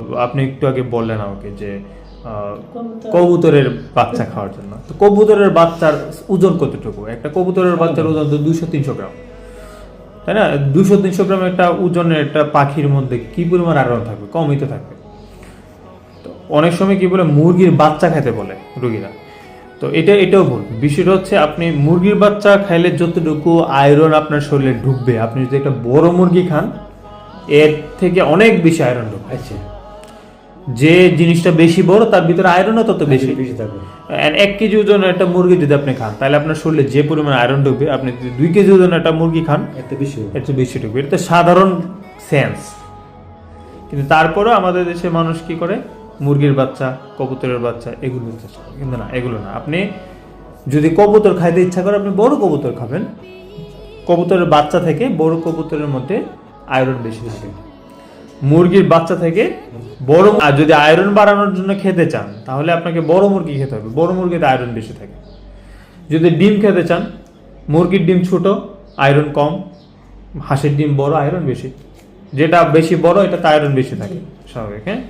আপনি একটু আগে বললেন আমাকে যে কবুতরের বাচ্চা খাওয়ার জন্য, তো কবুতরের বাচ্চার ওজন কতটুকু? একটা কবুতরের বাচ্চার ওজন তো 200-300 গ্রাম, তাই না? 200-300 গ্রাম একটা ওজনের একটা পাখির মধ্যে কি পরিমাণ আয়রন থাকবে? কমই তো থাকবে। তো অনেক সময় কি বলে মুরগির বাচ্চা খেতে বলে রোগীরা, তো এটাও ভুল। বিষয়টা হচ্ছে আপনি মুরগির বাচ্চা খাইলে যতটুকু আয়রন আপনার শরীরে ঢুকবে, আপনি যদি একটা বড় মুরগি খান এর থেকে অনেক বেশি আয়রন ঢুকবে। আচ্ছা, যে জিনিসটা বেশি বড় তার ভিতরে আয়রনও তত বেশি। বেশি থাকবে। 1 কেজি ওজনের একটা মুরগি যদি আপনি খান, তাহলে আপনার শরীরে যে পরিমাণ আয়রন ঢুকবে, আপনি যদি 2 কেজি ওজনের একটা মুরগি খান এত বেশি হবে। এর চেয়ে বেশি ঢুকবে। এটা তো সাধারণ সেন্স, কিন্তু তারপরেও আমাদের দেশে মানুষ কি করে, মুরগির বাচ্চা, কবুতরের বাচ্চা এগুলো চেষ্টা করে। কিন্তু না, এগুলো না। আপনি যদি কবুতর খাইতে ইচ্ছা করে, আপনি বড় কবুতর খাবেন। কবুতরের বাচ্চা থেকে বড় কবুতরের মধ্যে আয়রন বেশি থাকে। মুরগির বাচ্চা থেকে বড়, আর যদি আয়রন বাড়ানোর জন্য খেতে চান তাহলে আপনাকে বড় মুরগি খেতে হবে। বড় মুরগিতে আয়রন বেশি থাকে। যদি ডিম খেতে চান, মুরগির ডিম ছোট, আয়রন কম। হাঁসের ডিম বড়, আয়রন বেশি। যেটা বেশি বড় এটাতে আয়রন বেশি থাকে, স্বাভাবিক। হ্যাঁ।